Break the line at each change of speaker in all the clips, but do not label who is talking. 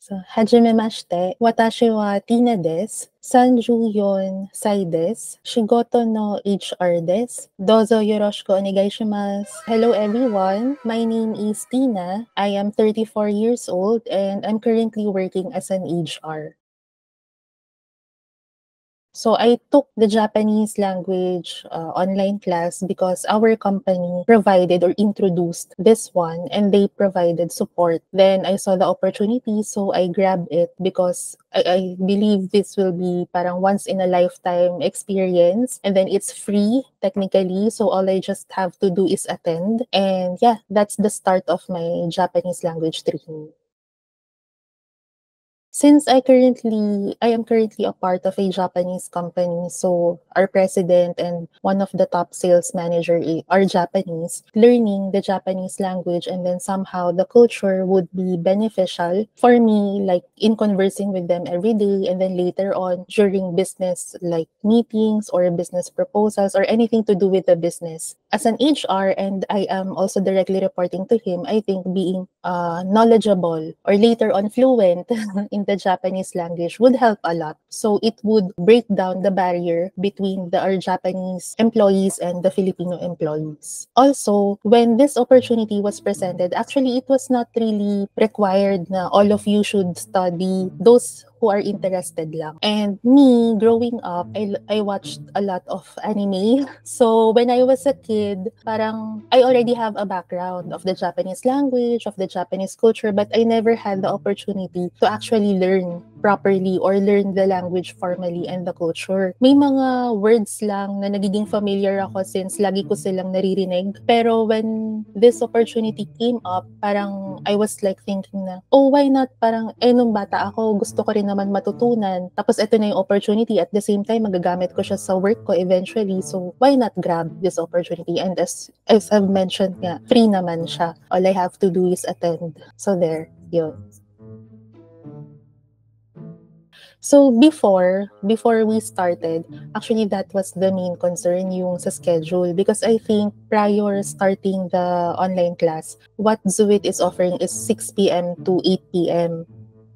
So, hajimemashite, watashi wa Tina desu. 34歳です。Shigoto no HR です。Dozo yoroshiku onegai shimasu. Hello everyone, my name is Tina. I am 34 years old and I'm currently working as an HR. So I took the Japanese language online class because our company provided or introduced this one and they provided support. Then I saw the opportunity, so I grabbed it because I believe this will be parang once in a lifetime experience, and then it's free technically. So all I just have to do is attend. And yeah, that's the start of my Japanese language training. Since I am currently a part of a Japanese company, so our president and one of the top sales manager are Japanese, learning the Japanese language and then somehow the culture would be beneficial for me, like in conversing with them every day and then later on during business like meetings or business proposals or anything to do with the business. As an HR and I am also directly reporting to him, I think being knowledgeable or later on fluent in the Japanese language would help a lot. So it would break down the barrier between our Japanese employees and the Filipino employees. Also, when this opportunity was presented, actually it was not really required na all of you should study. Those who are interested lang. And me, growing up, I watched a lot of anime. So when I was a kid, parang I already have a background of the Japanese language, of the Japanese culture, but I never had the opportunity to actually learn properly or learn the language formally and the culture. May mga words lang na nagiging familiar ako since lagi ko silang naririnig. Pero when this opportunity came up, parang I was like thinking na, oh, why not? Parang, nung bata ako, gusto ko rin naman matutunan. Tapos ito na yung opportunity. At the same time, magagamit ko siya sa work ko eventually. So, why not grab this opportunity? And as I've mentioned nga, free naman siya. All I have to do is attend. So there, yun. So before we started, actually that was the main concern yung sa schedule because I think prior starting the online class, what Zuit is offering is 6 p.m. to 8 p.m.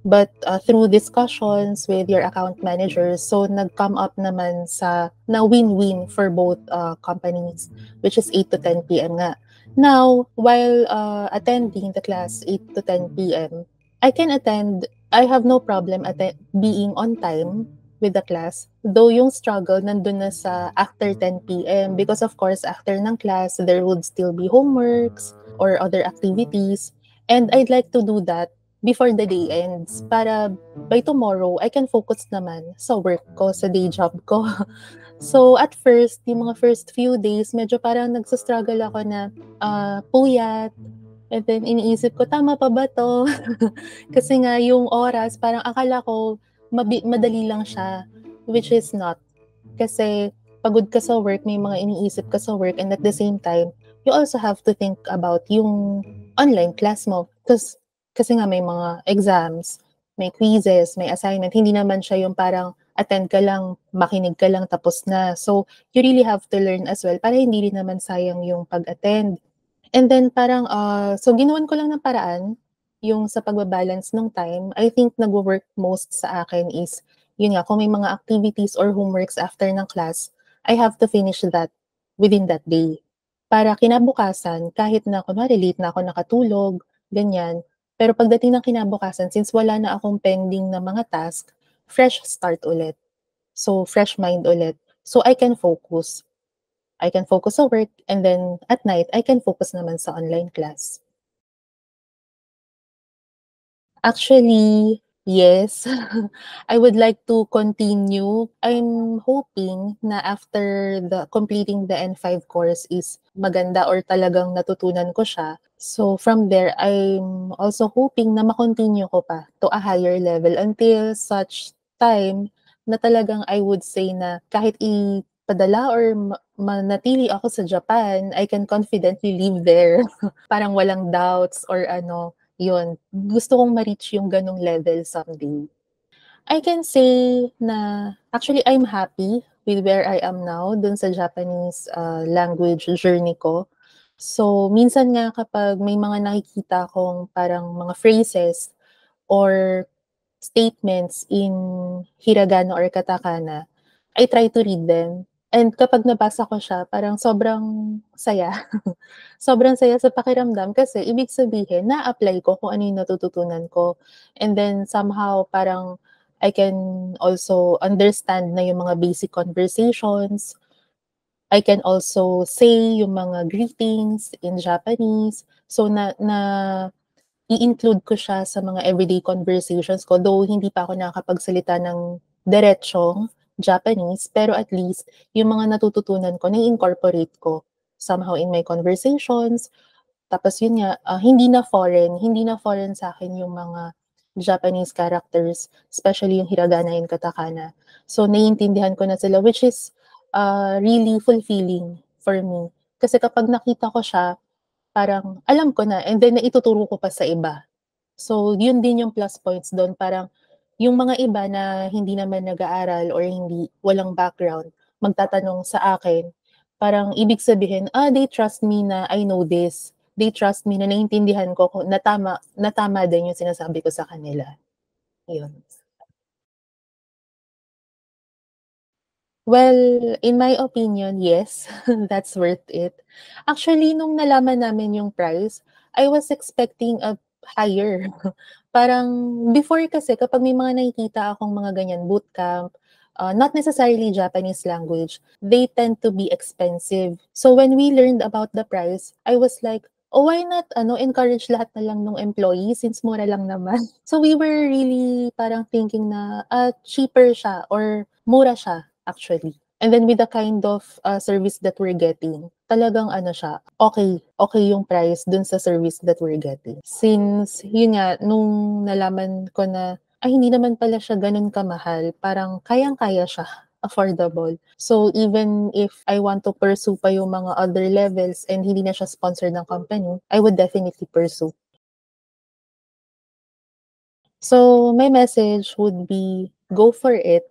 But through discussions with your account managers, so nag-come up naman sa na win-win for both companies, which is 8 to 10 p.m. nga. Now, while attending the class 8 to 10 p.m., I can attend. I have no problem being on time with the class. Though yung struggle nandun na sa after 10 p.m. because of course after ng class, there would still be homeworks or other activities. And I'd like to do that before the day ends para by tomorrow, I can focus naman sa work ko, sa day job ko. So, at first, yung mga first few days, medyo parang nagsastruggle ako na puyat. And then, iniisip ko, tama pa ba to? Kasi nga, yung oras, parang akala ko, madali lang siya, which is not. Kasi, pagod ka sa work, may mga iniisip ka sa work, and at the same time, you also have to think about yung online class mo. Kasi nga may mga exams, may quizzes, may assignment. Hindi naman siya yung parang attend ka lang, makinig ka lang, tapos na. So, you really have to learn as well para hindi rin naman sayang yung pag-attend. And then parang, so ginawan ko lang ng paraan yung sa pagbabalance ng time. I think nagwo-work most sa akin is, yun nga, kung may mga activities or homeworks after ng class, I have to finish that within that day. Para kinabukasan, kahit na kunwari late na ako nakatulog, ganyan, pero pagdating ng kinabukasan, since wala na akong pending na mga task, fresh start ulit. So, fresh mind ulit. So, I can focus. I can focus sa work and then at night, I can focus naman sa online class. Actually, yes. I would like to continue. I'm hoping na after the completing the N5 course is maganda or talagang natutunan ko siya. So from there, I'm also hoping na makontinue ko pa to a higher level until such time na talagang I would say na kahit ipadala or manatili ako sa Japan, I can confidently live there. Parang walang doubts or ano, yun, gusto kong ma-reach yung ganong level someday. I can say na actually I'm happy with where I am now dun sa Japanese language journey ko. So, minsan nga kapag may mga nakikita akong parang mga phrases or statements in hiragana or katakana, I try to read them. And kapag nabasa ko siya, parang sobrang saya. Sobrang saya sa pakiramdam kasi ibig sabihin na-apply ko kung ano yung natututunan ko. And then somehow parang I can also understand na yung mga basic conversations. I can also say yung mga greetings in Japanese. So na i-include ko siya sa mga everyday conversations ko. Though hindi pa ako nakakapagsalita ng diretsyong Japanese, pero at least yung mga natututunan ko nai-incorporate ko somehow in my conversations. Tapos yun nga, hindi na foreign sa akin yung mga Japanese characters, especially yung hiragana and katakana. So naiintindihan ko na sila, which is really fulfilling for me. Kasi kapag nakita ko siya, parang alam ko na and then naituturo ko pa sa iba. So yun din yung plus points dun, parang yung mga iba na hindi naman nag-aaral or walang background, magtatanong sa akin, parang ibig sabihin, they trust me na I know this. They trust me na naintindihan ko kung na tama din yung sinasabi ko sa kanila. Yun. Well, in my opinion, yes, that's worth it. Actually, nung nalaman namin yung price, I was expecting a higher. Parang before kasi kapag may mga nakikita akong mga ganyan bootcamp, not necessarily Japanese language, they tend to be expensive. So when we learned about the price, I was like, oh, why not encourage lahat na lang ng employees since mura lang naman. So we were really parang thinking na cheaper siya or mura siya actually. And then with the kind of service that we're getting, talagang siya, okay yung price dun sa service that we're getting. Since, yun nga, nung nalaman ko na, hindi naman pala siya ganun kamahal, parang kayang-kaya siya, affordable. So even if I want to pursue pa yung mga other levels and hindi na siya sponsored ng company, I would definitely pursue. So my message would be go for it,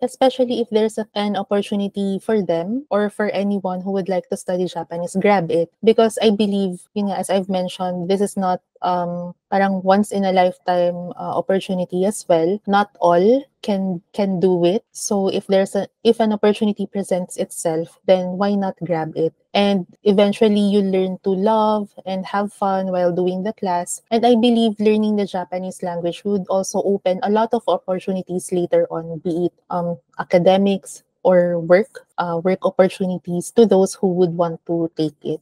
especially if there's an opportunity for them or for anyone who would like to study Japanese, grab it. Because I believe, yun nga, as I've mentioned, this is not parang once in a lifetime opportunity as well. Not all can do it. So if an opportunity presents itself, then why not grab it? And eventually you learn to love and have fun while doing the class. And I believe learning the Japanese language would also open a lot of opportunities later on, be it academics or work opportunities to those who would want to take it.